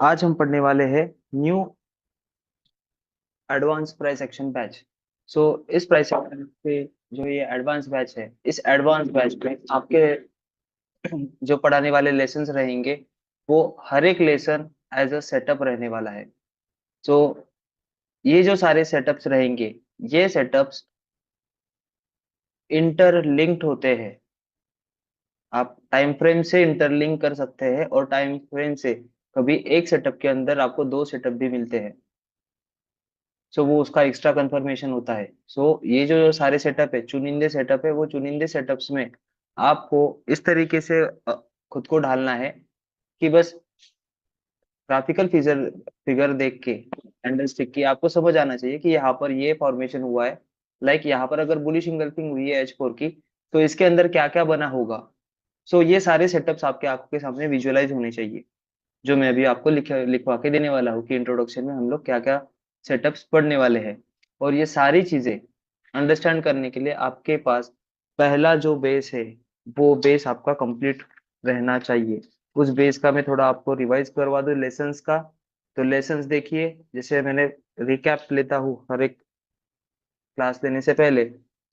आज हम पढ़ने वाले हैं new advance price action batch. इस प्राइस एक्शन पे जो ये एडवांस बैच है, इस एडवांस बैच में आपके जो पढ़ाने वाले लेसन्स रहेंगे वो हर एक लेसन एज अ सेटअप रहने वाला है। सो ये जो सारे सेटअप्स रहेंगे, ये सेटअप्स इंटरलिंक्ड होते हैं। आप टाइम फ्रेम से इंटरलिंक कर सकते हैं और टाइम फ्रेम से कभी एक सेटअप के अंदर आपको दो सेटअप भी मिलते हैं। वो उसका एक्स्ट्रा कंफर्मेशन होता है। ये जो सारे सेटअप है, चुनिंदे सेटअप है, वो चुनिंदे सेटअप्स में आपको इस तरीके से खुद को ढालना है कि बस ग्राफिकल फिगर फिगर देख के कैंडलस्टिक की आपको समझ आना चाहिए कि यहाँ पर ये फॉर्मेशन हुआ है। यहाँ पर अगर बुलिश इंगल्फिंग हुई है H4 की, तो इसके अंदर क्या क्या बना होगा। ये सारे सेटअप्स आपके आंखों के सामने विजुअलाइज होने चाहिए, जो मैं अभी आपको लिखवा के देने वाला हूँ कि इंट्रोडक्शन में हम लोग क्या क्या सेटअप्स पढ़ने वाले हैं। और ये सारी चीजें अंडरस्टैंड करने के लिए आपके पास पहला जो बेस है, वो बेस आपका कंप्लीट रहना चाहिए। उस बेस का मैं थोड़ा आपको रिवाइज करवा दूं लेसन्स का। तो लेसन्स देखिए, जैसे मैंने रिकैप लेता हूँ हर एक क्लास लेने से पहले।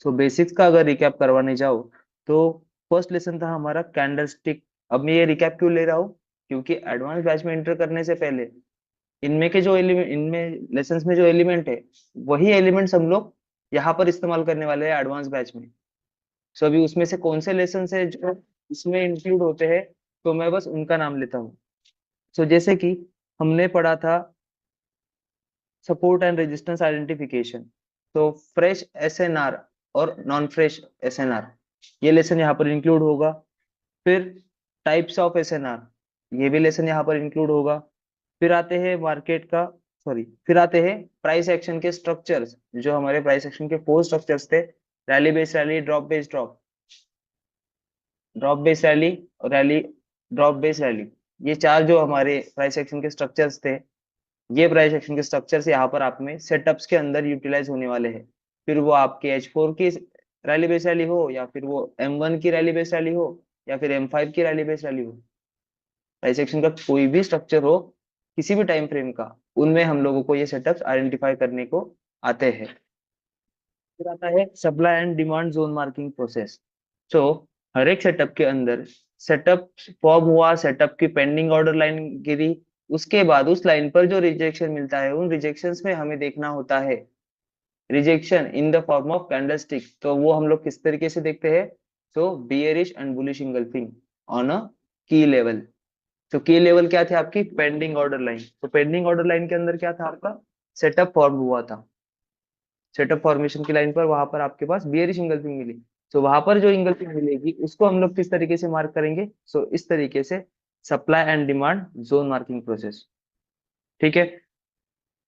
बेसिक्स का अगर रिकैप करवाने जाओ तो फर्स्ट लेसन था हमारा कैंडलस्टिक। अब मैं ये रिकैप क्यों ले रहा हूँ, क्योंकि एडवांस बैच में एंटर करने से पहले इनमें के जो एलिमेंट, इनमें लेसन्स में जो एलिमेंट है, वही एलिमेंट्स हम लोग यहाँ पर इस्तेमाल करने वाले हैं एडवांस बैच में। अभी उसमें से कौन से लेसन्स है जो इसमें इंक्लूड होते हैं, तो मैं बस उनका नाम लेता हूँ। जैसे कि हमने पढ़ा था सपोर्ट एंड रेजिस्टेंस आइडेंटिफिकेशन, तो फ्रेश एसएनआर और नॉन फ्रेश एसएनआर, ये लेसन यहाँ पर इंक्लूड होगा। फिर टाइप्स ऑफ एसएनआर, ये भी लेसन यहाँ पर इंक्लूड होगा। फिर आते हैं मार्केट का, सॉरी, फिर आते हैं प्राइस एक्शन के स्ट्रक्चर्स। जो हमारे प्राइस एक्शन के फोर स्ट्रक्चर्स थे, rally based rally, drop based drop, drop based rally और रैली ड्रॉप बेस्ड रैली, ये चार जो हमारे प्राइस एक्शन के स्ट्रक्चर्स थे, ये प्राइस एक्शन के स्ट्रक्चर्स यहाँ पर आप में सेटअप्स के अंदर यूटिलाइज होने वाले हैं। फिर वो आपके H4 की रैली बेस्ड रैली हो, या फिर वो M1 की रैली बेस्ड रैली हो, या फिर M5 की रैली बेस्ड रैली हो, प्राइस एक्शन का कोई भी स्ट्रक्चर हो किसी भी टाइम फ्रेम का, उनमें हम लोगों को ये सेटअप्स आइडेंटिफाई करने को आते हैं। फिर आता है supply and demand zone marking process. So हर एक सेटअप के अंदर सेटअप फॉर्म हुआ, सेटअप की पेंडिंग ऑर्डर लाइन गिरी, उसके बाद उस लाइन पर जो रिजेक्शन मिलता है, उन रिजेक्शंस में हमें देखना होता है rejection in the form of candlestick. तो वो हम लोग किस तरीके से देखते हैं, bearish and bullish engulfing on a की लेवल। की लेवल क्या थे आपकी, pending order line. Pending order line के अंदर क्या था आपका, सेटअप फॉर्म हुआ था। सेटअप फॉर्मेशन की लाइन पर वहां पर आपके पास बियरिश इंगल्फिंग मिली। वहां पर जो इंगल्फिंग मिलेगी उसको हम लोग किस तरीके से मार्क करेंगे, इस तरीके से, supply and demand zone marking process. ठीक है।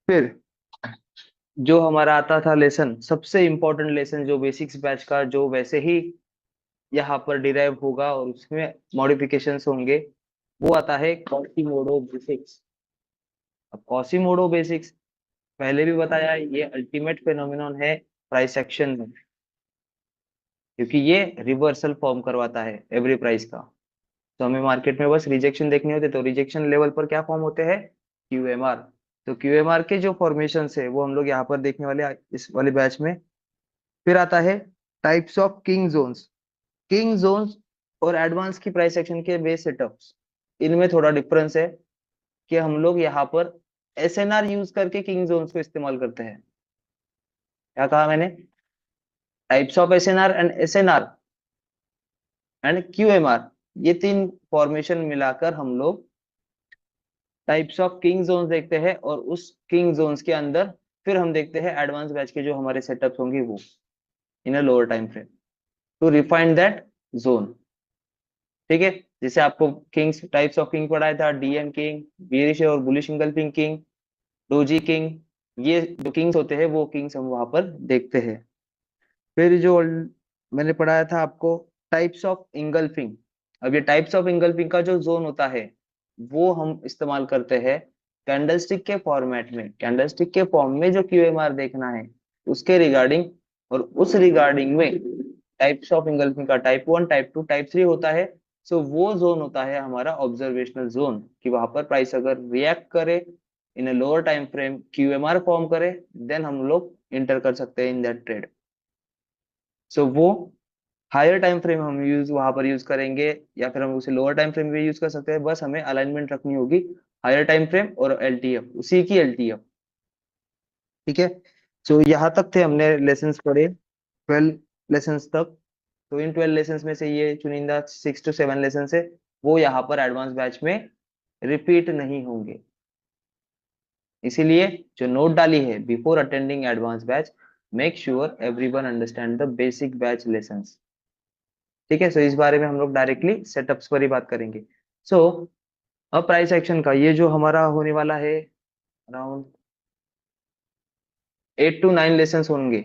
फिर जो हमारा आता था लेसन, सबसे इंपॉर्टेंट लेसन जो बेसिक्स बैच का, जो वैसे ही यहाँ पर डिराइव होगा और उसमें मॉडिफिकेशंस होंगे, वो आता है कॉसीमोडो बेसिक्स। अब कॉसीमोडो बेसिक्स पहले भी बताया, ये अल्टीमेट फेनोमेनॉन है प्राइस एक्शन में, क्योंकि ये रिवर्सल फॉर्म करवाता है एवरी प्राइस का। हमें मार्केट में बस रिजेक्शन देखने होते, तो रिजेक्शन लेवल पर क्या फॉर्म होते हैं, क्यूएमआर। क्यूएमआर के जो फॉर्मेशन है वो हम लोग यहाँ पर देखने वाले इस वाले बैच में। फिर आता है types of king zones. King zones और एडवांस की प्राइस एक्शन के बेस सेटअप्स, इनमें थोड़ा डिफरेंस है कि हम लोग यहाँ पर एसएनआर यूज करके किंग जोन्स को इस्तेमाल करते हैं। क्या कहा मैंने, types of SNR and SNR and QMR, ये तीन फॉर्मेशन मिलाकर हम लोग टाइप्स ऑफ किंग जोन्स देखते हैं, और उस किंग जोन्स के अंदर फिर हम देखते हैं एडवांस बैच के जो हमारे सेटअप्स होंगे वो in a lower time frame to refine that zone. ठीक है। जैसे आपको किंग्स, टाइप्स ऑफ किंग पढ़ाया था, डीएम किंग, बेयरिश और bullish engulfing king, doji king, ये जो किंग्स होते हैं वो किंग्स हम वहां पर देखते हैं। फिर जो मैंने पढ़ाया था आपको टाइप्स ऑफ इंगल्फिंग। अब ये टाइप्स ऑफ इंगल्फिंग का जो जोन होता है वो हम इस्तेमाल करते हैं कैंडलस्टिक के फॉर्मेट में। कैंडलस्टिक के फॉर्म में जो क्यूएमआर देखना है उसके रिगार्डिंग, और उस रिगार्डिंग में टाइप्स ऑफ इंगल्फिंग का टाइप 1, टाइप 2, टाइप 3 होता है। सो वो जोन होता है हमारा ऑब्जर्वेशनल जोन, कि वहां पर प्राइस अगर रिएक्ट करे in a lower time frame, QMR form करे, देन हम लोग इंटर कर सकते हैं इन दैट ट्रेड। सो वो हायर टाइम फ्रेम हम यूज वहां पर यूज करेंगे, या फिर हम उसे लोअर टाइम फ्रेम भी यूज कर सकते हैं, बस हमें अलाइनमेंट रखनी होगी हायर टाइम फ्रेम और एलटीएफ, उसी की एलटीएफ। ठीक है। सो यहाँ तक थे हमने लेसन्स पढ़े, 12 लेसन्स तक। तो इन 12 लेसन्स में से ये चुनिंदा 6 to 7 लेसन है, वो यहाँ पर एडवांस बैच में रिपीट नहीं होंगे। इसीलिए जो नोट डाली है before attending advance batch, make sure everyone understand the basic batch lessons. ठीक है। सो इस बारे में हम लोग डायरेक्टली सेटअप्स पर ही बात करेंगे। सो अब प्राइस एक्शन का ये जो हमारा होने वाला है, अराउंड 8 to 9 लेसन होंगे।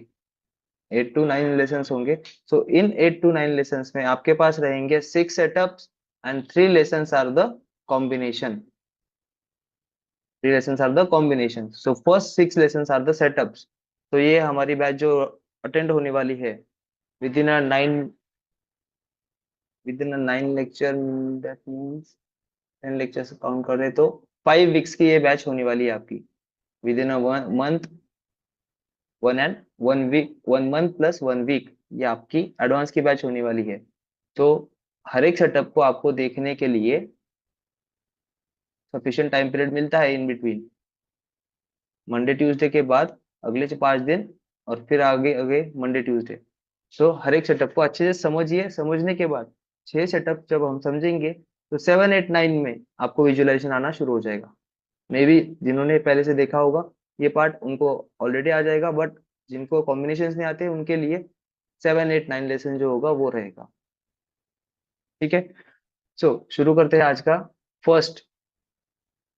8 to 9 लेसन्स होंगे। सो इन 8 to 9 लेसन्स में आपके पास रहेंगे 6 setups and 3 lessons are the combination. 3 lessons are the combination. So first 6 lessons are the setups. तो ये हमारी बैच जो अटेंड होने वाली है within a 9 lecture, that means 10 lecture count कर रहे तो 5 वीक्स की ये बैच होने वाली है आपकी। Within a 1 month, 1 week, 1 month plus 1 week, ये आपकी एडवांस की बैच होने वाली है। तो हर एक सेटअप को आपको देखने के लिए सफिशिएंट टाइम पीरियड मिलता है इन बिटवीन, मंडे ट्यूसडे के बाद अगले 5 दिन, और फिर आगे आगे मंडे ट्यूसडे। सो हर एक सेटअप को अच्छे से समझिए। समझने के बाद 6 सेटअप जब हम समझेंगे तो 7 8 9 में आपको विजुअलाइजेशन आना शुरू हो जाएगा। मे बी जिन्होंने पहले से देखा होगा ये पार्ट उनको ऑलरेडी आ जाएगा, बट जिनको कॉम्बिनेशन नहीं आते उनके लिए 7 8 9 लेसन जो होगा वो रहेगा। ठीक है। सो शुरू करते हैं आज का first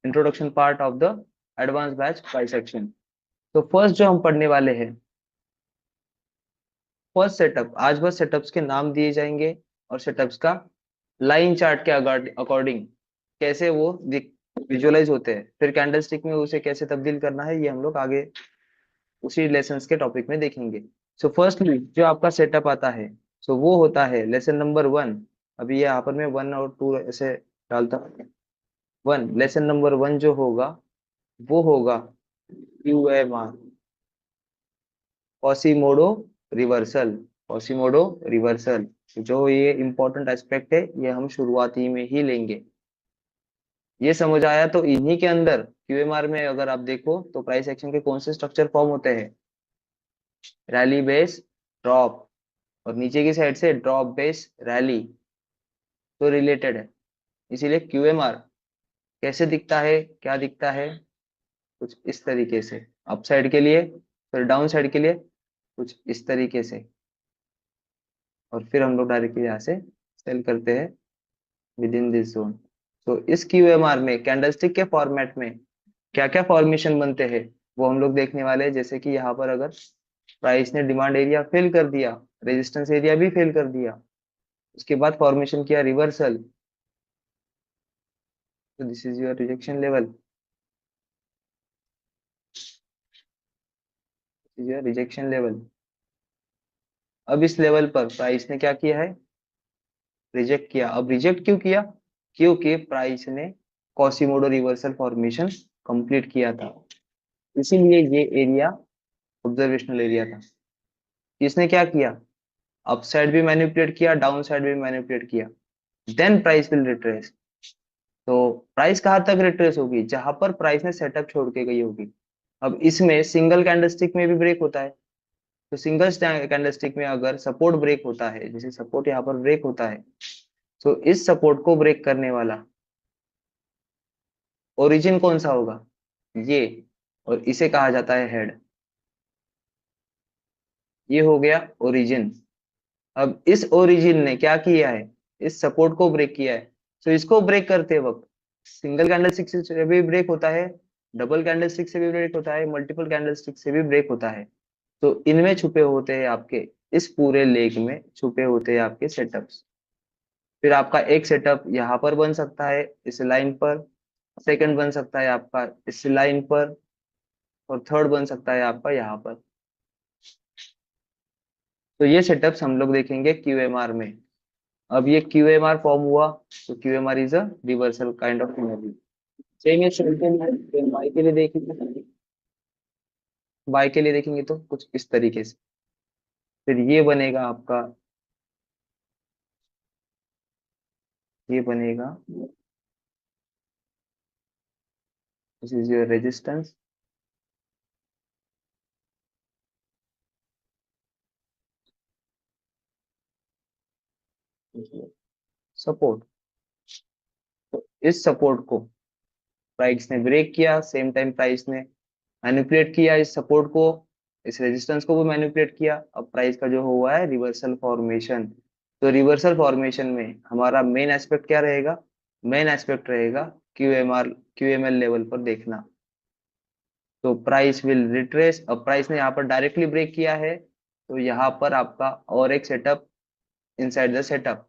introduction part of the advance batch bisection. तो फर्स्ट जो हम पढ़ने वाले हैं, फर्स्ट सेटअप, आज बस सेटअप्स के नाम दिए जाएंगे और सेटअप्स का लाइन चार्ट के अकॉर्डिंग कैसे वो विजुअलाइज होते हैं, फिर कैंडलस्टिक में उसे कैसे तब्दील करना है, ये हम लोग आगे उसी लेसन्स के टॉपिक में देखेंगे। सो फर्स्टली जो आपका सेटअप आता है, सो वो होता है लेसन नंबर 1। अभी यहाँ पर मैं 1 और 2 ऐसे डालता हूँ। 1, लेसन नंबर 1 जो होगा वो होगा क्यूएमआर, कॉसीमोडो रिवर्सल। कॉसीमोडो रिवर्सल, जो ये इंपॉर्टेंट एस्पेक्ट है ये हम शुरुआती में ही लेंगे। ये समझ आया तो इन्हीं के अंदर क्यूएमआर में अगर आप देखो तो प्राइस एक्शन के कौन से स्ट्रक्चर फॉर्म होते हैं, रैली बेस ड्रॉप, और नीचे की साइड से ड्रॉप बेस रैली, तो रिलेटेड है। इसीलिए क्यूएमआर कैसे दिखता है, क्या दिखता है, कुछ इस तरीके से अप साइड के लिए, फिर डाउन साइड के लिए कुछ इस तरीके से, और फिर हम लोग डायरेक्टली यहाँ से सेल करते हैं विद इन दिस जोन। तो इस क्यूएमआर में कैंडलस्टिक के फॉर्मेट में क्या क्या फॉर्मेशन बनते हैं वो हम लोग देखने वाले हैं। जैसे कि यहाँ पर अगर प्राइस ने डिमांड एरिया फिल कर दिया, रेजिस्टेंस एरिया भी फिल कर दिया, उसके बाद फॉर्मेशन किया रिवर्सल, तो this is your rejection level, is your rejection level. अब इस लेवल पर प्राइस ने क्या किया है, रिजेक्ट किया। अब रिजेक्ट क्यों किया, क्योंकि प्राइस ने कॉसीमोडो रिवर्सल फॉर्मेशन कंप्लीट किया था, इसीलिए ये एरिया ऑब्जर्वेशनल एरिया था। इसने क्या किया, अप साइड भी मैनिपुलेट किया, डाउन साइड भी मैनिपुलेट किया, देन प्राइस विल रिट्रेस। तो प्राइस कहाँ तक रिट्रेस होगी, जहां पर प्राइस ने सेटअप छोड़ के गई होगी। अब इसमें सिंगल कैंडलस्टिक में भी ब्रेक होता है। तो सिंगल कैंडलस्टिक में अगर सपोर्ट ब्रेक होता है, जैसे सपोर्ट यहाँ पर ब्रेक होता है, तो इस सपोर्ट को ब्रेक करने वाला ओरिजिन कौन सा होगा, ये, और इसे कहा जाता है हेड। ये हो गया ओरिजिन। अब इस ओरिजिन ने क्या किया है, इस सपोर्ट को ब्रेक किया है। तो इसको ब्रेक करते वक्त सिंगल कैंडलस्टिक से भी ब्रेक होता है, डबल कैंडलस्टिक से भी ब्रेक होता है, मल्टीपल कैंडलस्टिक से भी ब्रेक होता है। तो इनमें छुपे होते हैं आपके, इस पूरे लेग में छुपे होते हैं आपके सेटअप्स। फिर आपका एक सेटअप यहाँ पर बन सकता है इस लाइन पर, सेकंड बन सकता है आपका इस लाइन पर, और थर्ड बन सकता है आपका यहाँ पर। तो ये सेटअप्स हम लोग देखेंगे क्यूएमआर में। अब ये QMR फॉर्म हुआ, तो QMR is a reversal kind of scenario. Same ये सेल के लिए, वाई के लिए देखेंगे, वाई के लिए देखेंगे तो कुछ इस तरीके से। फिर ये बनेगा आपका, ये बनेगा, this is your resistance, support. तो इस सपोर्ट को प्राइस ने ब्रेक किया, सेम टाइम प्राइस ने मैनिपुलेट किया इस सपोर्ट को, इस रेजिस्टेंस को भी मैनिपुलेट किया। अब प्राइस का जो हुआ है रिवर्सल फॉर्मेशन। तो रिवर्सल फॉर्मेशन में हमारा मेन एस्पेक्ट क्या रहेगा? मेन एस्पेक्ट रहेगा QMR, QML लेवल पर देखना। तो प्राइस विल रिट्रेस। अब प्राइस ने यहाँ पर डायरेक्टली ब्रेक किया है, तो यहाँ पर आपका और एक सेटअप इनसाइड द सेटअप,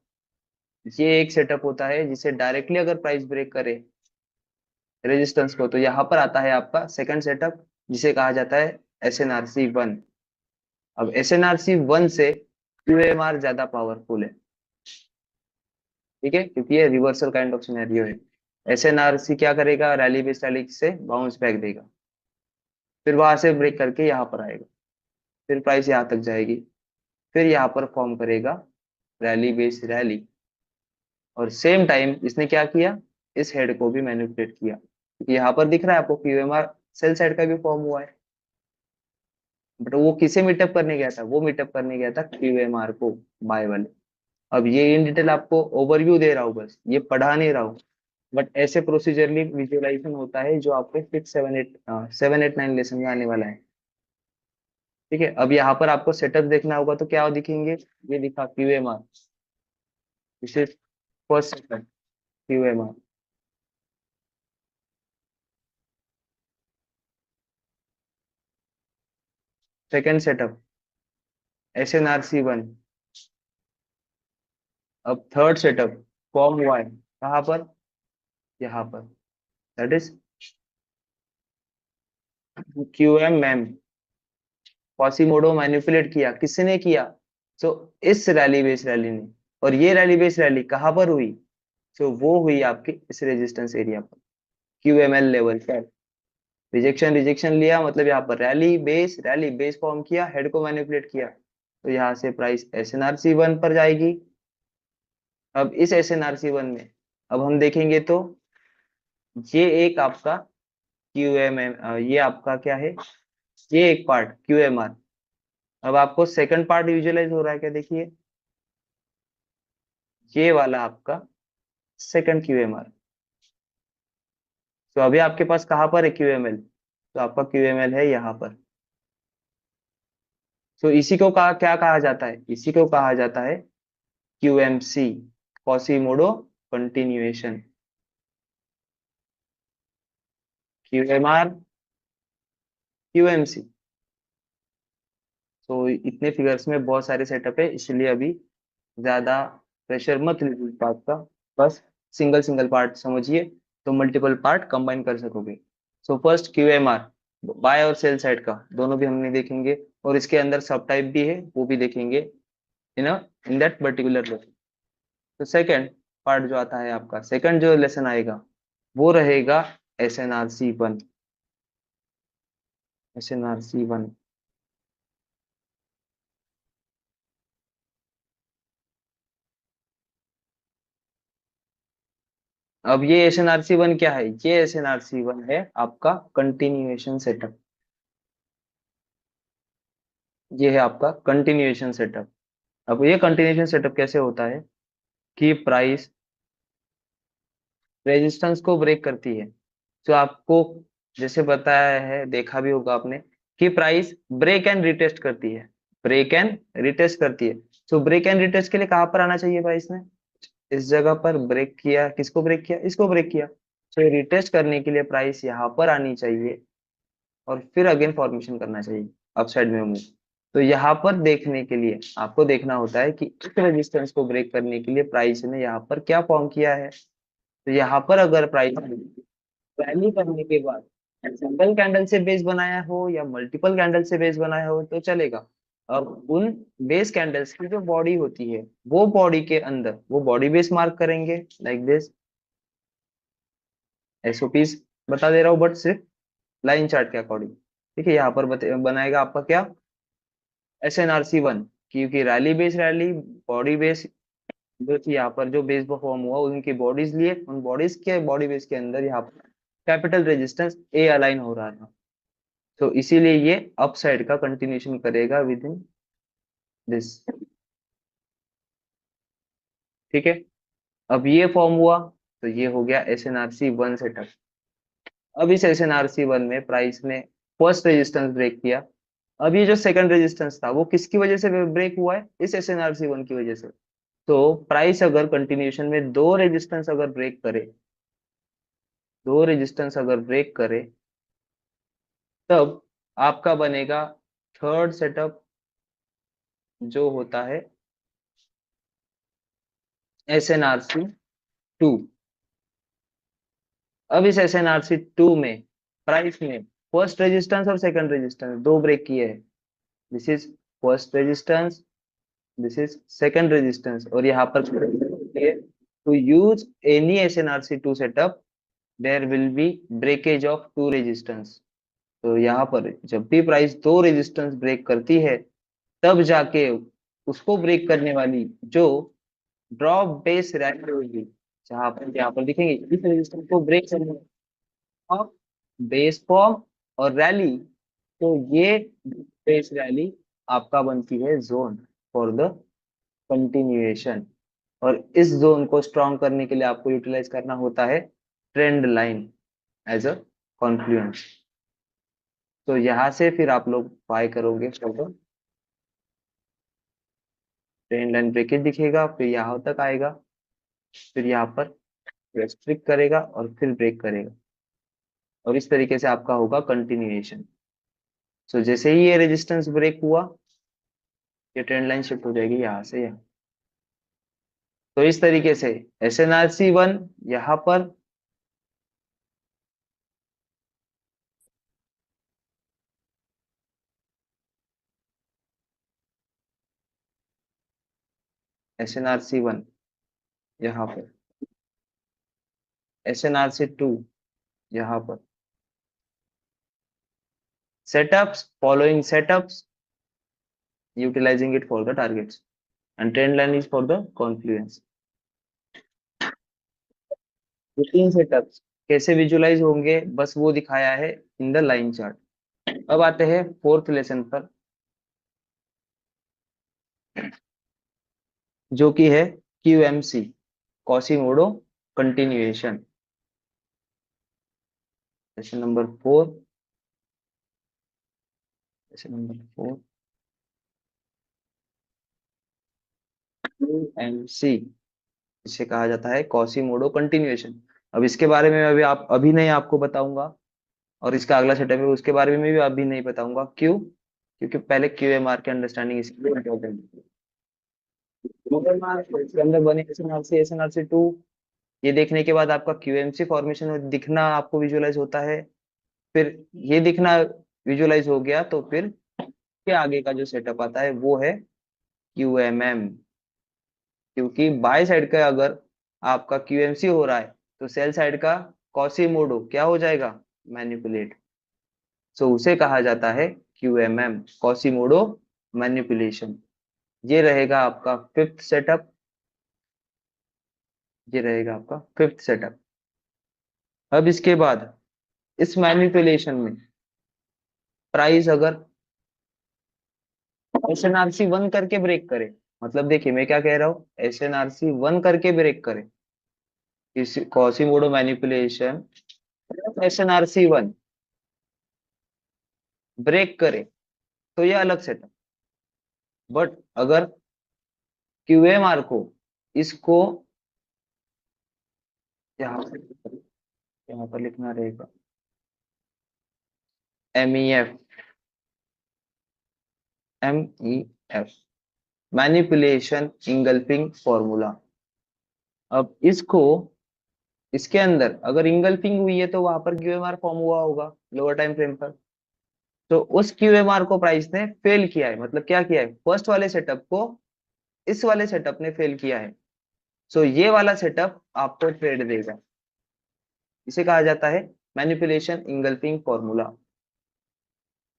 ये एक सेटअप होता है जिसे डायरेक्टली अगर प्राइस ब्रेक करे रेजिस्टेंस को, तो यहाँ पर आता है आपका सेकंड सेटअप, जिसे कहा जाता है SNRC1। अब SNRC1 से QMR ज्यादा पावरफुल है, ठीक है, क्योंकि ये रिवर्सल काइंड ऑफ सिनेरियो है। SNRC क्या करेगा? रैली बेस रैली से बाउंस बैक देगा, फिर वहां से ब्रेक करके यहाँ पर आएगा, फिर प्राइस यहाँ तक जाएगी, फिर यहाँ पर फॉर्म करेगा रैली बेस रैली। और सेम टाइम इसने क्या किया? इस हेड को भी मैनिपुलेट किया। यहाँ पर दिख रहा है आपको QMR सेल साइड का भी फॉर्म हुआ है, बट वो किसे मीटअप करने गया था? वो मीटअप करने गया था QMR को, बाय वाले। अब ये इन डिटेल आपको ओवरव्यू दे रहा हूँ, बस ये पढ़ा नहीं रहा हूँ, बट ऐसे प्रोसीजरली विजुअलाइजेशन होता है जो आपके 6 7 8 7 8 9 लेसन में आने वाला है। ठीक है, अब यहाँ पर आपको सेटअप देखना होगा, तो क्या दिखेंगे? ये दिखा QMR, this is first setup QMR। Second setup SNRC1। अब थर्ड सेटअप फॉर्म हुआ है कहाँ पर? यहाँ पर, that is QMM। Quasimodo manipulate किया, किसने किया? सो इस रैली बेस रैली ने। और ये रैली बेस रैली कहाँ पर हुई? सो वो हुई आपके इस रेजिस्टेंस एरिया पर, QML लेवल पर। रिजेक्शन रिजेक्शन लिया, मतलब यहाँ पर रैली बेस फॉर्म किया, हेड को मैनिपुलेट किया, तो यहाँ से प्राइस SNRC1 पर जाएगी। अब इस SNRC1 में अब हम देखेंगे तो ये एक आपका QMM, ये आपका क्या है? ये एक पार्ट QMR। अब आपको सेकंड पार्ट विजुअलाइज हो रहा है क्या? देखिए, ये वाला आपका सेकंड QMR। तो अभी आपके पास कहाँ पर है QML? तो आपका QML है यहाँ पर। तो इसी को कहा क्या कहा जाता है? इसी को कहा जाता है QMC, Quasimodo continuation. QMR, QMC। तो इतने फिगर्स में बहुत सारे सेटअप है, इसलिए अभी ज्यादा प्रेशर मत लीजिए इस बात का, बस सिंगल सिंगल पार्ट समझिए, तो मल्टीपल पार्ट कंबाइन कर सकोगे। सो फर्स्ट QMR, बाय और सेल साइड का दोनों भी हमने देखेंगे, और इसके अंदर सब टाइप भी है, वो भी देखेंगे इन इन दैट पर्टिकुलर लेसन। तो सेकंड पार्ट जो आता है आपका, सेकंड जो लेसन आएगा वो रहेगा SNRC1। SNRC1। अब ये SNRC1 क्या है? ये SNRC1 है आपका कंटिन्यूएशन सेटअप। ये है आपका कंटिन्यूएशन सेटअप। अब ये कंटिन्यूएशन सेटअप कैसे होता है कि प्राइस रेजिस्टेंस को ब्रेक करती है। तो आपको जैसे बताया है, देखा भी होगा आपने, कि प्राइस ब्रेक एंड रिटेस्ट करती है, ब्रेक एंड रिटेस्ट करती है। तो ब्रेक एंड रिटेस्ट के लिए कहां पर आना चाहिए प्राइस ने? इस जगह पर ब्रेक किया, किसको ब्रेक किया? इसको ब्रेक किया। तो रिटेस्ट करने के लिए प्राइस यहाँ पर आनी चाहिए, और फिर अगेन फॉर्मेशन करना चाहिए अपसाइड में मूव। तो यहाँ पर देखने के लिए आपको देखना होता है कि इस रेजिस्टेंस को ब्रेक करने के लिए प्राइस ने यहाँ पर क्या फॉर्म किया है। तो यहाँ पर अगर प्राइस रैली करने के बाद सिंगल कैंडल से बेस बनाया हो या मल्टीपल कैंडल से बेस बनाया हो तो चलेगा, अब उन बेस कैंडल्स की जो बॉडी होती है, वो बॉडी के अंदर वो बॉडी बेस मार्क करेंगे लाइक दिस। एसओपीस बता दे रहा हूँ, बट सिर्फ लाइन चार्ट के अकॉर्डिंग। ठीक है, यहाँ पर बनाएगा आपका क्या, SNRC 1, क्योंकि रैली बॉडी बेस जो थी, यहाँ पर जो बेस परफॉर्म हुआ उनकी बॉडीज लिए, उन बॉडीज के बॉडी बेस के अंदर यहाँ पर कैपिटल रेजिस्टेंस ए अलाइन हो रहा था। तो इसीलिए ये अप साइड का कंटिन्यूशन करेगा विद इन दिस। ठीक है, अब ये फॉर्म हुआ, तो ये हो गया SNRC 1 सेटअप। अब इस SNRC 1 में प्राइस ने फर्स्ट रेजिस्टेंस ब्रेक किया। अब ये जो सेकंड रेजिस्टेंस था वो किसकी वजह से ब्रेक हुआ है, इस SNRC 1 की वजह से। तो प्राइस अगर कंटिन्यूशन में दो रेजिस्टेंस अगर ब्रेक करे, तब आपका बनेगा थर्ड सेटअप, जो होता है SNRC 2। अब इस SNRC 2 में प्राइस ने फर्स्ट रेजिस्टेंस और सेकंड रेजिस्टेंस दो ब्रेक किए हैं। This is first resistance, this is second resistance, और यहाँ पर to use any SNRC 2 setup there will be breakage of two resistance. तो यहाँ पर जब भी प्राइस दो रेजिस्टेंस ब्रेक करती है, तब जाके उसको ब्रेक करने वाली जो ड्रॉप बेस रैली होगी, जहां पर यहाँ पर दिखेंगे इस रेजिस्टेंस को ब्रेक करने ऑफ बेस फॉर्म और रैली, तो ये बेस रैली आपका बनती है जोन फॉर द कंटिन्यूएशन। और इस जोन को स्ट्रॉन्ग करने के लिए आपको यूटिलाइज करना होता है trend line as a confluence. तो यहाँ से फिर आप लोग बाय करोगे, तो ट्रेंड लाइन ब्रेकेज दिखेगा, फिर यहाँ तक आएगा, फिर यहाँ पर रेस्ट्रिक्ट करेगा और फिर ब्रेक करेगा, और इस तरीके से आपका होगा कंटिन्यूएशन। सो जैसे ही ये रेजिस्टेंस ब्रेक हुआ, ये ट्रेंड लाइन शिफ्ट हो जाएगी यहाँ से यहाँ। तो इस तरीके से SNRC 1 यहाँ पर, SNRC 1 यहाँ पर, SNRC 2 यहाँ पर, setups following setups utilizing it for the targets, and trend line is for the confluence। ये तीन सेटअप्स कैसे विजुलाइज होंगे, बस वो दिखाया है इन द लाइन चार्ट। अब आते हैं फोर्थ लेसन पर, जो कि है QMC, Quasimodo continuation. Lesson number 4, lesson number 4, QMC, इसे कहा जाता है कॉसीमोडो कंटिन्यूएशन। अब इसके बारे में अभी नहीं आपको बताऊंगा, और इसका अगला सेटअप है उसके बारे में भी अभी नहीं बताऊंगा। क्यों? क्योंकि पहले QMR की अंडरस्टैंडिंग इसके लिए इम्पोर्टेंट है। इसके अंदर बने SNRC 2, ये देखने के बाद आपका QMC फॉर्मेशन दिखना आपको विजुअलाइज होता है। फिर ये दिखना विजुअलाइज हो गया, तो फिर के आगे का जो सेटअप आता है वो है QMM। क्योंकि बाय साइड का अगर आपका QMC हो रहा है, तो सेल साइड का कॉसीमोडो क्या हो जाएगा, मैनिपुलेट। सो उसे कहा जाता है QMM, कॉसीमोडो मैनिपुलेशन। ये रहेगा आपका फिफ्थ सेटअप, ये रहेगा आपका फिफ्थ सेटअप। अब इसके बाद इस मैनिपुलेशन में प्राइस अगर SNRC 1 करके ब्रेक करे, मतलब देखिए मैं क्या कह रहा हूँ, SNRC 1 करके ब्रेक करे, इस कॉसीमोडो मैनिपुलेशन, SNRC 1 ब्रेक करे, तो ये अलग सेटअप। बट अगर QMR को, इसको यहाँ पर लिखना रहेगा MEF, मैनिपुलेशन इंगल्फिंग फॉर्मूला। अब इसको, इसके अंदर अगर इंगल्फिंग हुई है, तो वहां पर QMR फॉर्म हुआ होगा लोअर टाइम फ्रेम पर। तो उस क्यूएमआर को प्राइस ने फेल किया है, मतलब क्या किया है, फर्स्ट वाले सेटअप को इस वाले सेटअप ने फेल किया है। सो ये वाला सेटअप आपको ट्रेड देगा। इसे कहा जाता है मैनिपुलेशन इंगल्फिंग फॉर्मूला।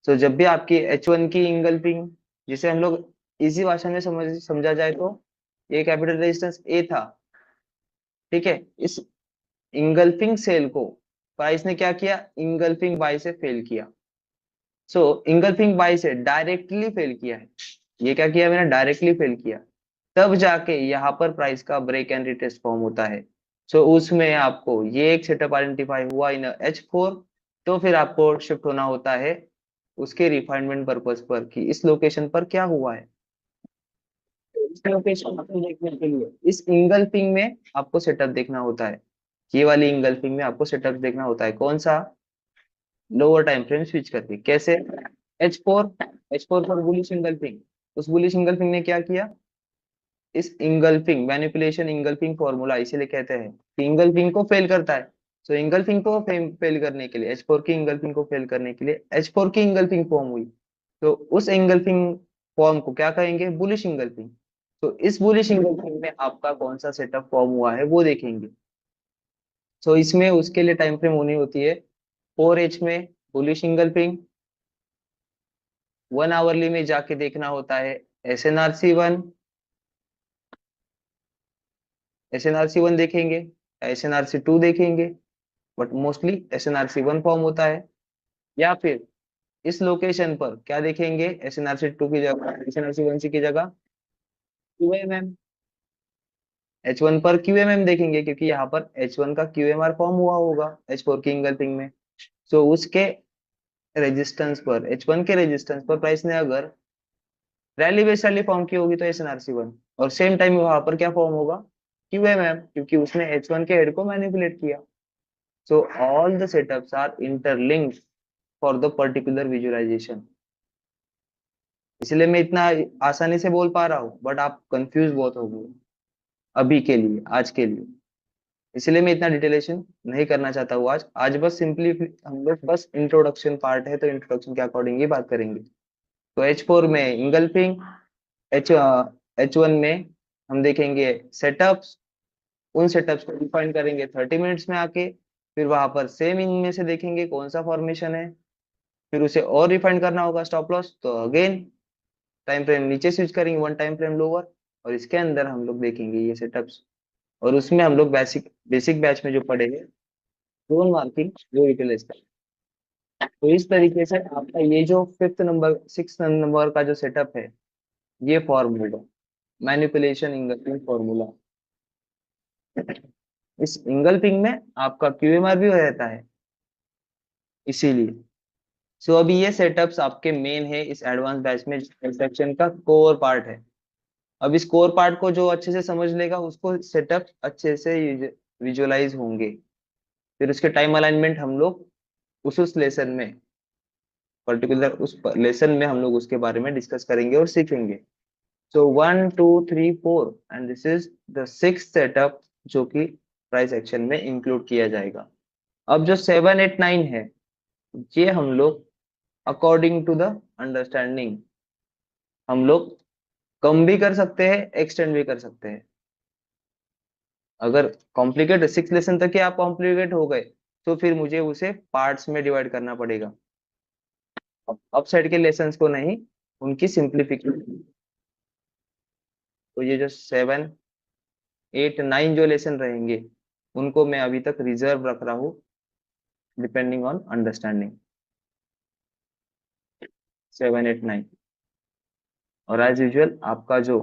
सो जब भी आपकी H1 की इंगल्फिंग, जिसे हम लोग इजी भाषा में समझा जाए तो ये कैपिटल रेजिस्टेंस ए था, ठीक है। इस इंगल्फिंग सेल को प्राइस ने क्या किया, इंगल्फिंग बाय से फेल किया। सो इंगल्फिंग बाय से डायरेक्टली फेल किया है। ये क्या किया मैंने, डायरेक्टली फेल किया। तब जाके यहाँ पर प्राइस का ब्रेक एंड रिटेस्ट फॉर्म होता है। सो उसमें आपको ये एक सेटअप आइडेंटिफाई हुआ इन H4, तो फिर आपको शिफ्ट होना होता है उसके रिफाइनमेंट पर्पस पर कि इस लोकेशन पर क्या हुआ है। इस लोकेशन को देखने के लिए इस इंगल्फिंग में आपको सेटअप देखना होता है। ये वाली इंगल्फिंग में आपको सेटअप देखना होता है, कौन सा, लोअर टाइम फ्रेम स्विच करके। कैसे, H4, H4 पर बुलिश इंगल्फिंग, उस बुलिश इंगल्फिंग ने क्या किया, इस इंगल्फिंग मैनिपुलेशन इंगल्फिंग फॉर्मूला इसीलिए कहते हैं कि इंगल्फिंग को फेल करता है। सो इंगल्फिंग को फेल करने के लिए, H4 की इंगल्फिंग को फेल करने के लिए H4 की इंगल्फिंग फॉर्म हुई। तो उस इंगल्फिंग फॉर्म को क्या कहेंगे, बुलिश इंगल्फिंग। तो इस बुलिश इंगल्फिंग में आपका कौन सा सेटअप फॉर्म हुआ है वो देखेंगे। सो इसमें उसके लिए टाइम फ्रेम होनी होती है 4H में बुलिश इंगल्फिंग, 1 आवरली में जाके देखना होता है SNRC1, SNRC1 देखेंगे, SNRC2 देखेंगे, बट मोस्टली SNRC1 फॉर्म होता है। या फिर इस लोकेशन पर क्या देखेंगे, SNRC2 की जगह, SNRC1 की जगह QMM, H1 पर QMM देखेंगे क्योंकि यहाँ पर H1 का QMR फॉर्म हुआ होगा H4 की इंगल्फिंग में। सो उसके रेजिस्टेंस पर, H1 के रेजिस्टेंस पर प्राइस ने अगर रैली बेस रैली फॉर्म की होगी तो SNRC1, और सेम टाइम वहां पर क्या फॉर्म होगा, QMM, क्योंकि उसने H1 के हेड को मैनिपुलेट किया। So all the setups are interlinked for the particular visualisation. इसलिए मैं इतना आसानी से बोल पा रहा हूँ, बट आप कंफ्यूज बहुत हो गए अभी के लिए, आज के लिए। इसलिए मैं इतना डिटेलेशन नहीं करना चाहता हूँ आज। आज बस सिंपली हम लोग बस इंट्रोडक्शन पार्ट है, तो इंट्रोडक्शन के अकॉर्डिंग ही बात करेंगे। तो H4 में इंगल्फिंग, एच H1 में हम देखेंगे सेटअप्स, उन सेटअप्स को डिफाइन करेंगे 30 मिनट्स में आके। फिर वहां पर सेम इनमें से देखेंगे कौन सा फॉर्मेशन है, फिर उसे और रिफाइन करना होगा स्टॉप लॉस, तो अगेन टाइम फ्रेम नीचे स्विच करेंगे 1 टाइम फ्रेम लोअर, और इसके अंदर हम लोग देखेंगे ये सेटअप्स। और उसमें हम लोग बेसिक बेसिक बैच में जो पढ़े हैं जोन मार्किंग वो यूटिलाइज करें। तो इस तरीके से आपका ये जो 6 नंबर का जो सेटअप है ये फॉर्म होगा, मैनिपुलेशन इंगल्फिंग फॉर्मूला। इस इंगल्फिंग में आपका क्यूएमआर भी हो जाता है इसीलिए। सो अभी ये सेटअप्स आपके मेन है इस एडवांस बैच में, सेक्शन का कोर पार्ट है। अब इस कोर पार्ट को जो अच्छे से समझ लेगा उसको सेटअप अच्छे से विजुअलाइज होंगे। फिर उसके टाइम अलाइनमेंट हम लोग उस लेसन में, पर्टिकुलर उस लेसन में हम लोग उसके बारे में डिस्कस करेंगे और सीखेंगे। सो 1 2 3 4 and this is the 6th setup जो कि प्राइस एक्शन में इंक्लूड किया जाएगा। अब जो 7 8 9 है ये हम लोग अकॉर्डिंग टू द अंडरस्टैंडिंग हम लोग कम भी कर सकते हैं, एक्सटेंड भी कर सकते हैं। अगर कॉम्प्लिकेट 6 लेसन तक ही आप कॉम्प्लिकेट हो गए तो फिर मुझे उसे पार्ट्स में डिवाइड करना पड़ेगा, अप साइड के लेसन्स को नहीं, उनकी सिंप्लीफिकेशन। तो ये जो 7 8 9 जो लेसन रहेंगे उनको मैं अभी तक रिजर्व रख रहा हूँ डिपेंडिंग ऑन अंडरस्टैंडिंग, 7 8 9। और एज यूजुअल आपका जो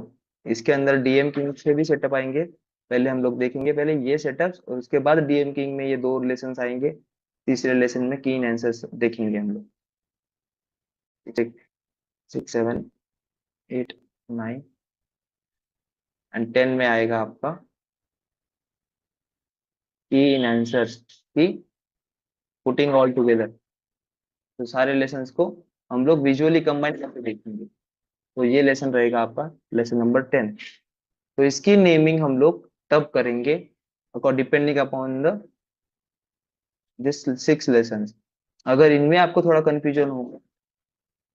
इसके अंदर डीएम किंग से भी सेटअप आएंगे, पहले हम लोग देखेंगे पहले ये सेटअप्स, और उसके बाद डीएम किंग में ये 2 लेसन आएंगे, तीसरे लेसन में कीन आंसर्स देखेंगे हम लोग। 6 7 8 9 एंड 10 में आएगा आपका कीन आंसर्स की पुटिंग ऑल टुगेदर। तो सारे लेसन्स को हम लोग विजुअली कंबाइन करके देखेंगे। तो ये लेसन रहेगा आपका लेसन नंबर 10। तो इसकी नेमिंग हम लोग तब करेंगे depending upon the this 6 lessons. अगर इनमें आपको थोड़ा कंफ्यूजन हो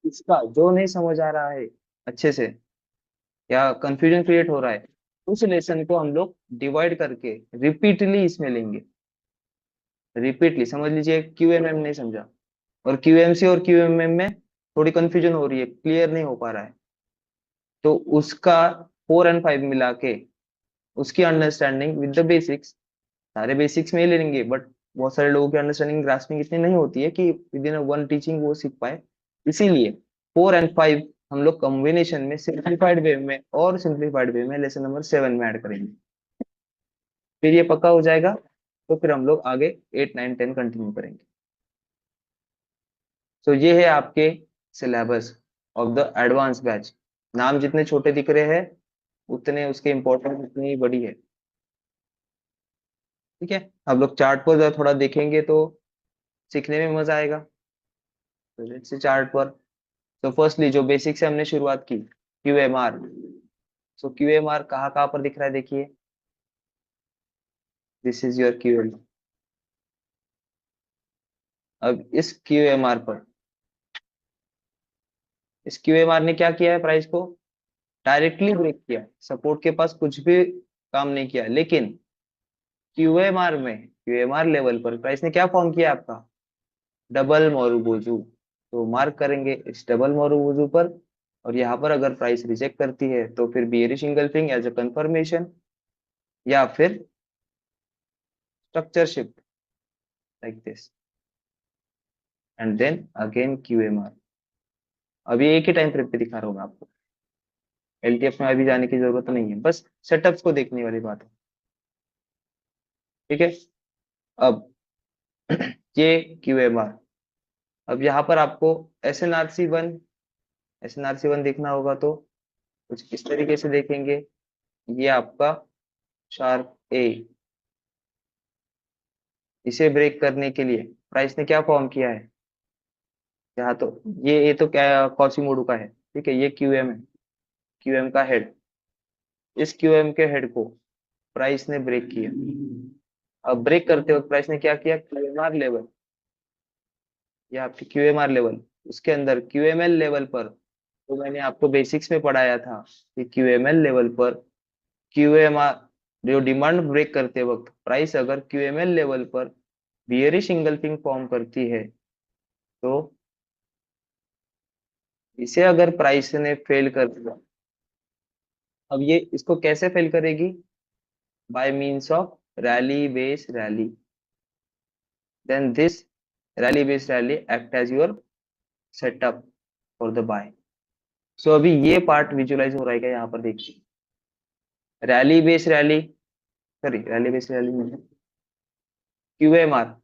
इसका जो नहीं समझ आ रहा है अच्छे से, या कंफ्यूजन क्रिएट हो रहा है, उस लेसन को हम लोग डिवाइड करके रिपीटली इसमें लेंगे। रिपीटली समझ लीजिए, क्यूएमएम नहीं समझा, और क्यूएमसी और क्यूएमएम में थोड़ी कंफ्यूजन हो रही है, क्लियर नहीं हो पा रहा है, तो उसका 4 और 5 मिला के उसकी अंडरस्टैंडिंग विद द बेसिक्स, सारे बेसिक्स में ही ले लेंगे, बट बहुत सारे लोगों की अंडरस्टैंडिंग ग्रास्पिंग इतनी नहीं होती है कि विद इन वन टीचिंग वो सीख पाए। इसीलिए 4 और 5 हम लोग कॉम्बिनेशन में सिंप्लीफाइड वे में, और सिंप्लीफाइड वे में लेसन नंबर 7 में ऐड करेंगे। फिर ये पक्का हो जाएगा, तो फिर हम लोग आगे 8 9 10 कंटिन्यू करेंगे। तो ये है आपके syllabus of the advance batch. नाम जितने छोटे दिख रहे हैं, उतने उसके इम्पोर्टेंस उतनी ही बड़ी है। ठीक है, हम लोग चार्ट पर जरा थोड़ा देखेंगे तो सीखने में मजा आएगा। तो लेट्स से चार्ट पर। तो फर्स्टली जो बेसिक से हमने शुरुआत की, क्यूएमआर। सो क्यूएमआर कहाँ कहाँ पर दिख रहा है, देखिए, दिस इज योर क्यूएमआर। अब इस क्यूएमआर ने क्या किया है, प्राइस को डायरेक्टली ब्रेक किया, सपोर्ट के पास कुछ भी काम नहीं किया, लेकिन क्यूएमआर लेवल पर प्राइस ने क्या फॉर्म किया आपका, डबल मोरुबुजू। तो मार्क करेंगे इस डबल मोरुबुजू पर, और यहाँ पर अगर प्राइस रिजेक्ट करती है तो फिर bearish engulfing as a confirmation, या फिर structure shift like this, and then again QMR. अभी एक ही टाइम फ्रेम पे दिखा रहा हूँ मैं आपको, एलटीएफ में अभी जाने की जरूरत नहीं है, बस सेटअप्स को देखने वाली बात है। ठीक है, अब ये क्यूएमआर। अब यहाँ पर आपको S N R C one देखना होगा, तो कुछ इस तरीके से देखेंगे। ये आपका शार्प ए, इसे ब्रेक करने के लिए प्राइस ने क्या फॉर्म किया है, यहाँ तो ये तो क्या कॉसीमोडू का है, ठीक है, ये क्यूएम है, क्यूएम का हेड। इस क्यूएम के हेड को प्राइस ने ब्रेक किया। अब ब्रेक करते वक्त प्राइस ने क्या किया, क्यूएमआर लेवल, ये आपकी क्यूएमआर लेवल, उसके अंदर क्यूएमएल लेवल पर, तो मैंने आपको बेसिक्स में पढ़ाया था कि क्यूएमएल लेवल पर क्यूएमआर, जो डिमांड ब्रेक करते वक्त प्राइस अगर क्यूएमएल लेवल पर बियरिश इंगल्फिंग फॉर्म करती है, तो इसे अगर प्राइस ने फेल कर दिया, अब ये इसको कैसे फेल करेगी, by means of rally base rally, then this rally base rally act as your setup for the buy. So अभी ये पार्ट विजुअलाइज हो रहा है क्या, यहाँ पर देखिए, rally base rally, sorry rally base rally नहीं, क्यूएमआर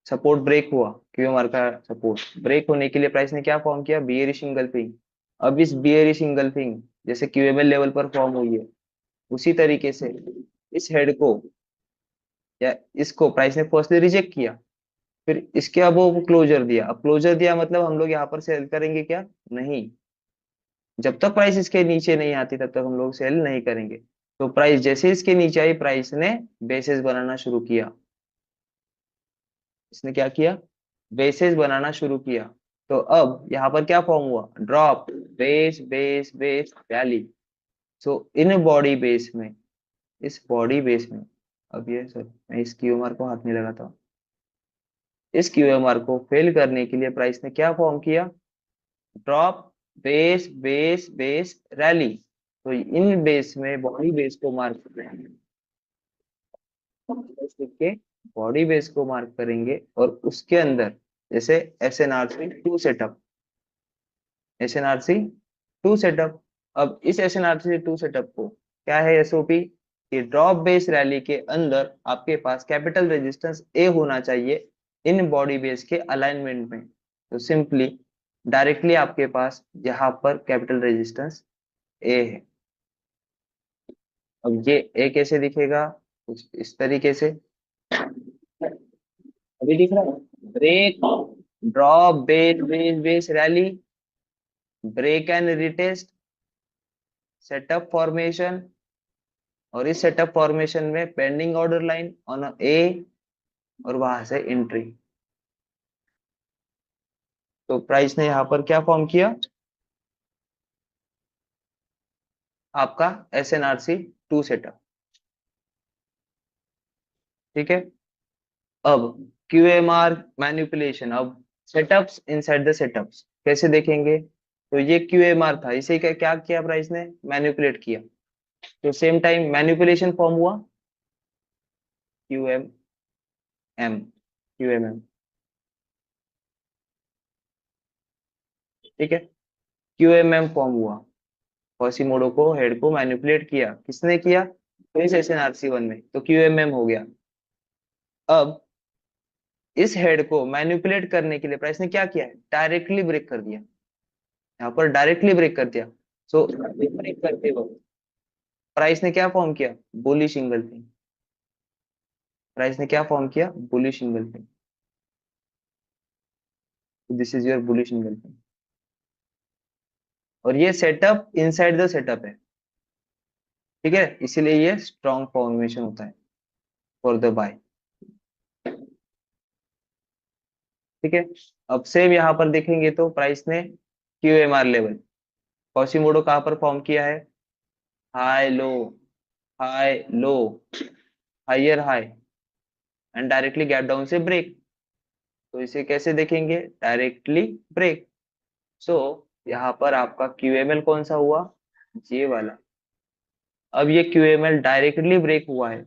सपोर्ट ब्रेक हुआ, क्यूएमआर का सपोर्ट ब्रेक होने के लिए प्राइस ने क्या फॉर्म किया, बियरिश इंगल्फिंग। अब इस बियरिश इंगल्फिंग जैसे क्यूएमएल लेवल पर फॉर्म हुई है, उसी तरीके से इस हेड को या इसको प्राइस ने फर्स्टली रिजेक्ट किया, फिर इसके अब वो क्लोजर दिया। अब क्लोजर दिया मतलब हम लोग यहाँ पर सेल करेंगे क्या, नहीं, जब तक प्राइस इसके नीचे नहीं आती तब तक हम लोग सेल नहीं करेंगे। तो प्राइस जैसे इसके नीचे आई, प्राइस ने बेसिस बनाना शुरू किया, इसने क्या किया, बेसिस बनाना शुरू किया। तो अब यहाँ पर क्या फॉर्म हुआ, drop, base base base valley. So in body base में, इस बॉडी बेस में, अब ये सर मैं इस क्यूएमआर को हाथ में लगाता हूँ, इस क्यूएमआर को फेल करने के लिए प्राइस ने क्या फॉर्म किया, drop, base base base rally. तो इन बेस में बॉडी बेस को मार्क करेंगे, बेस लिख के बॉडी बेस को मार्क करेंगे, और उसके अंदर जैसे S N R C two setup. अब इस S N R C two setup को क्या है, एसओपी, कि ड्रॉप बेस रैली के अंदर आपके पास कैपिटल रेजिस्टेंस ए होना चाहिए इन बॉडी बेस के अलाइनमेंट में। तो सिंपली डायरेक्टली आपके पास यहाँ पर कैपिटल रेजिस्टेंस ए है। अब ये ए कैसे दिखेगा, कुछ इस तरीके से, अभी दिख रहा है, break, drop, base base base rally, break and retest, setup formation, और इस सेटअप फॉर्मेशन में pending order line on A, और वहां से एंट्री। तो प्राइस ने यहाँ पर क्या फॉर्म किया, आपका SNRC 2 सेटअप। ठीक है। अब QMR मैनिपुलेशन, अब सेटअप्स इनसाइड द सेटअप्स कैसे देखेंगे। तो ये QMR था, इसे क्या क्या किया प्राइस ने, मैनिपुलेट किया। तो सेम टाइम मैनिपुलेशन फॉर्म हुआ QMM, QMM। ठीक है, QMM फॉर्म हुआ। क्वासीमोडो को हेड को मैनिपुलेट किया, किसने किया, तो इस SNRC 1 में, तो QMM हो गया। अब इस हेड को मैनिपुलेट करने के लिए प्राइस ने क्या किया है, डायरेक्टली ब्रेक कर दिया, यहाँ पर डायरेक्टली ब्रेक कर दिया। सो ब्रेक करते वक्त प्राइस ने क्या फॉर्म किया, बुलिश इंगल्फिंग। प्राइस ने क्या फॉर्म किया, bullish engulfing. This is your bullish engulfing. और ये सेटअप इनसाइड द सेटअप है। ठीक है, इसीलिए ये स्ट्रॉन्ग फॉर्मेशन होता है फॉर द बाय। ठीक है। अब सेम यहाँ पर देखेंगे तो प्राइस ने QMR लेवल, कॉशीमोडो कहाँ पर फॉर्म किया है, high low, high low, higher high, and directly gap down से ब्रेक। तो इसे कैसे देखेंगे, डायरेक्टली ब्रेक। सो यहाँ पर आपका QML कौन सा हुआ, ये वाला। अब ये QML डायरेक्टली ब्रेक हुआ है,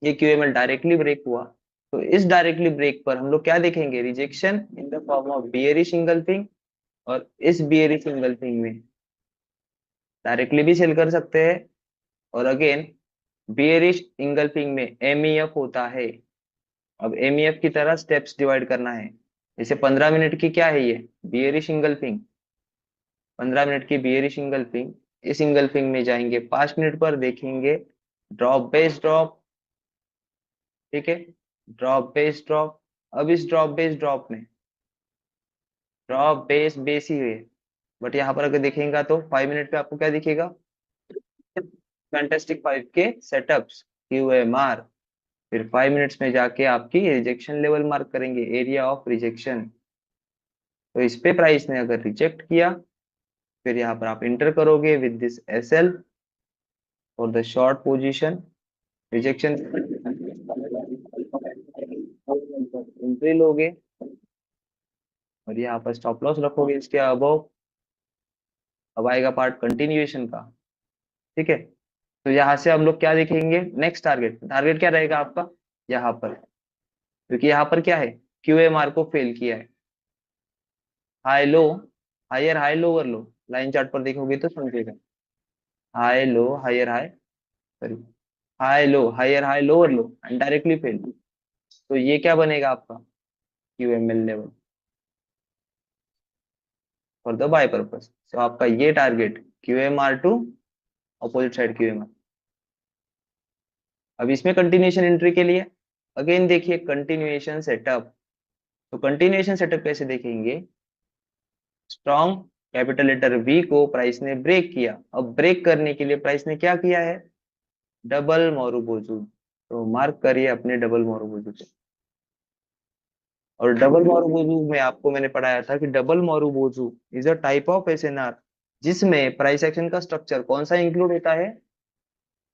ये QML डायरेक्टली ब्रेक हुआ। तो इस डायरेक्टली ब्रेक पर हम लोग क्या देखेंगे, rejection in the form of bearish engulfing. और इस बियरिश इंगल्फिंग में डायरेक्टली भी सेल कर सकते हैं, और अगेन बियरिश इंगल्फिंग में MEF होता है। अब MEF की तरह स्टेप्स डिवाइड करना है। जैसे 15 मिनट की क्या है ये, बियरिश इंगल्फिंग, 15 मिनट की बियरिश इंगल्फिंग। इस इंगल्फिंग में जाएंगे 5 मिनट पर, देखेंगे ड्रॉप बेस ड्रॉप। ठीक है, ड्रॉप बेस ड्रॉप। अब इस ड्रॉप बेस ड्रॉप में ड्रॉप बेस बेस ही है, बट यहाँ पर अगर देखेंगे तो 5 मिनट पे आपको क्या दिखेगा, फैंटास्टिक 5 के सेटअप्स, QMR। फिर 5 मिनट्स में जाके आपकी रिजेक्शन लेवल मार्क करेंगे, एरिया ऑफ रिजेक्शन। तो इस पे प्राइस ने अगर रिजेक्ट किया, फिर यहाँ पर आप इंटर करोगे with this SL for the short position, rejection entry लोगे, और यहाँ पर स्टॉप लॉस रखोगे इसके अबव। अब आएगा पार्ट कंटिन्यूएशन का। ठीक है। तो यहाँ से हम लोग क्या देखेंगे, नेक्स्ट टारगेट, टारगेट क्या रहेगा आपका यहाँ पर, क्योंकि यहाँ पर क्या है, QMR को फेल किया है। High low, higher high lower low, line chart पर देखोगे तो समझेगा। High low higher high, sorry, high low higher high lower low, and directly fail. तो ये क्या बनेगा आपका, QML level for the buy purpose. तो आपका ये target QMR 2, opposite side QMR। अब इसमें कंटिन्यूएशन एंट्री के लिए अगेन देखिए कंटिन्यूएशन सेटअप। तो कंटिन्यूएशन सेटअप कैसे देखेंगे, स्ट्रॉन्ग कैपिटल लेटर V को प्राइस ने ब्रेक किया। अब ब्रेक करने के लिए प्राइस ने क्या किया है, डबल मोरुबोजू। तो मार्क करिए अपने डबल मोरुबोजू पे। और डबल मोरुबोजू में आपको मैंने पढ़ाया था कि double marubozu is a type of SNR जिसमें प्राइस एक्शन का स्ट्रक्चर कौन सा इंक्लूड होता है,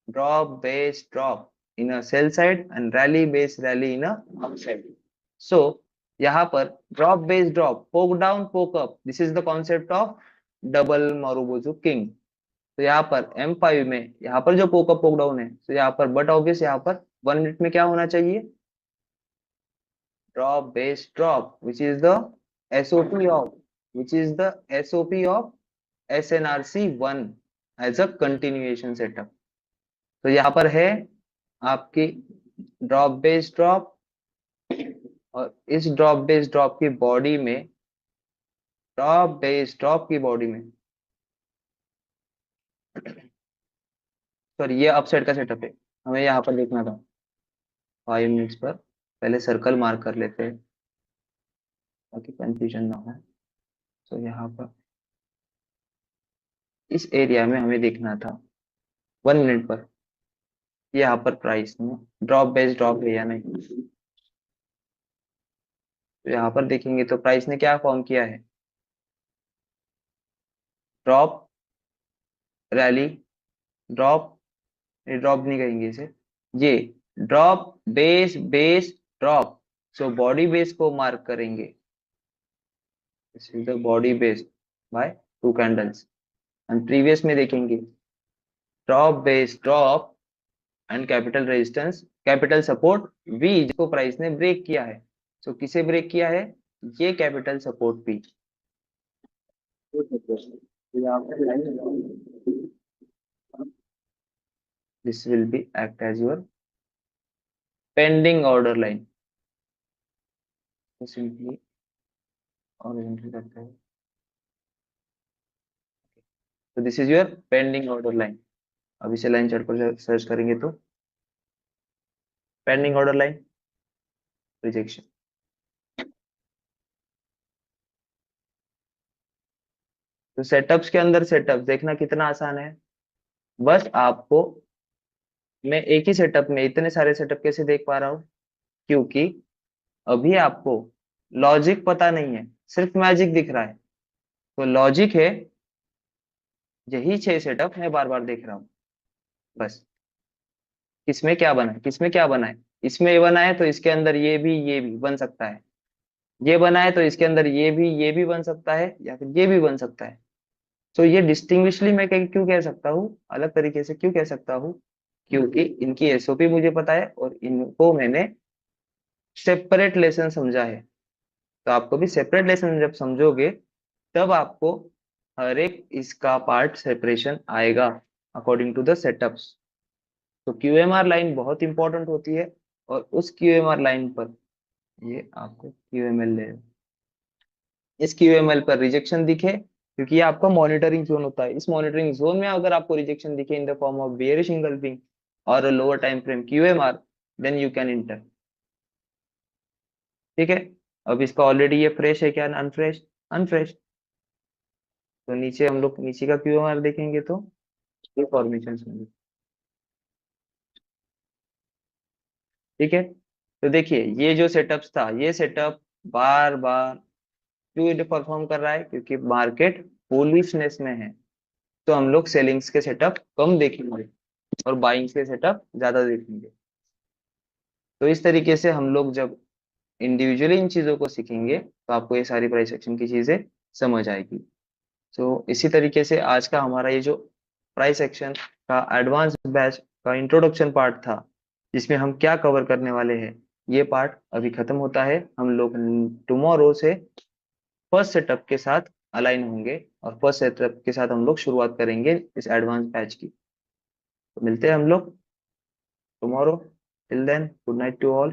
drop base drop in a sell side and rally base rally in a up side. So यहाँ पर drop base drop, poke down poke up, this is the concept of double marubozu king. तो यहाँ पर M5 में यहाँ पर जो पोक अप पोक डाउन है, तो यहाँ पर बट ऑब्वियस यहाँ पर 1 मिनट में क्या होना चाहिए, drop base drop, SOP of which is the SOP of SNRC 1 as a continuation setup. तो यहाँ पर है आपकी ड्रॉप बेस ड्रॉप, और इस ड्रॉप बेस ड्रॉप की बॉडी में, ड्रॉप बेस ड्रॉप की बॉडी में, सॉरी ये अपसाइड का सेटअप है, हमें यहाँ पर देखना था। 5 मिनट्स पर पहले सर्कल मार्क कर लेते हैं ताकि कंफ्यूजन ना हो। तो यहाँ पर इस एरिया में हमें देखना था 1 मिनट पर, यहाँ पर प्राइस में ड्रॉप बेस ड्रॉप है या नहीं। तो यहाँ पर देखेंगे तो प्राइस ने क्या फॉर्म किया है, ड्रॉप, रैली, ड्रॉप, ड्रॉप नहीं कहेंगे इसे, ये drop, base, base, drop. So body base को मार्क करेंगे, this is the body base by two candles. And previous में देखेंगे drop, base, drop and capital resistance, capital support V, जिसको price ने ब्रेक किया है। सो किसे ब्रेक किया है, ये capital support P. This will be act as your pending order line. Simply और एंट्री करते हैं, तो this is your pending order line. अब इसे लाइन चार्ट पर सर्च करेंगे तो पेंडिंग ऑर्डर लाइन, रिजेक्शन। तो सेटअप्स के अंदर सेटअप देखना कितना आसान है। बस आपको, मैं एक ही सेटअप में इतने सारे सेटअप कैसे देख पा रहा हूँ, क्योंकि अभी आपको लॉजिक पता नहीं है, सिर्फ मैजिक दिख रहा है। तो लॉजिक है, यही 6 सेटअप मैं बार बार देख रहा हूँ बस। किसमें क्या बना है, किसमें क्या बना है, इसमें ये बना है तो इसके अंदर ये भी बन सकता है, ये बना है तो इसके अंदर ये भी बन सकता है, या फिर ये भी बन सकता है। तो ये डिस्टिंग्विशली मैं क्यों कह सकता हूँ, अलग तरीके से क्यों कह सकता हूँ, क्योंकि इनकी एसओपी मुझे पता है और इनको मैंने सेपरेट लेसन समझा है। तो आपको भी सेपरेट लेसन जब समझोगे, तब आपको हर एक इसका पार्ट सेपरेशन आएगा अकॉर्डिंग टू द सेटअप्स। तो क्यूएमआर लाइन बहुत इंपॉर्टेंट होती है, और उस क्यूएमआर लाइन पर ये आपको क्यूएमएल ले, इस क्यूएमएल पर रिजेक्शन दिखे, क्योंकि ये आपका मॉनिटरिंग जोन होता है, इस मॉनिटरिंग जोन में अगर आपको रिजेक्शन दिखे in the form of bearish engulfing और lower time frame QMR, then you can enter. ठीक है। अब इसका ऑलरेडी ये फ्रेश है क्या, अनफ्रेश, अनफ्रेश। तो नीचे हम लोग नीचे का क्यूएमआर देखेंगे तो ये फॉर्मेशन होंगे। ठीक है। तो देखिए ये जो सेटअप था, ये सेटअप बार बार क्यों ये परफॉर्म कर रहा है, क्योंकि मार्केट बुलिशनेस में है। तो हम लोग सेलिंग्स के सेटअप कम देखेंगे और बाइंग्स के सेटअप ज्यादा देखेंगे। तो इस तरीके से हम लोग जब इंडिविजुअली इन चीजों को सीखेंगे तो आपको ये सारी प्राइस एक्शन की चीजें समझ आएगी। तो इसी तरीके से आज का हमारा ये जो प्राइस एक्शन का एडवांस बैच का इंट्रोडक्शन पार्ट था, जिसमें हम क्या कवर करने वाले हैं, ये पार्ट अभी खत्म होता है। हम लोग टुमारो से फर्स्ट सेटअप के साथ अलाइन होंगे और फर्स्ट सेटअप के साथ हम लोग शुरुआत करेंगे इस एडवांस बैच की। तो मिलते हैं हम लोग tomorrow. Till then, good night to all.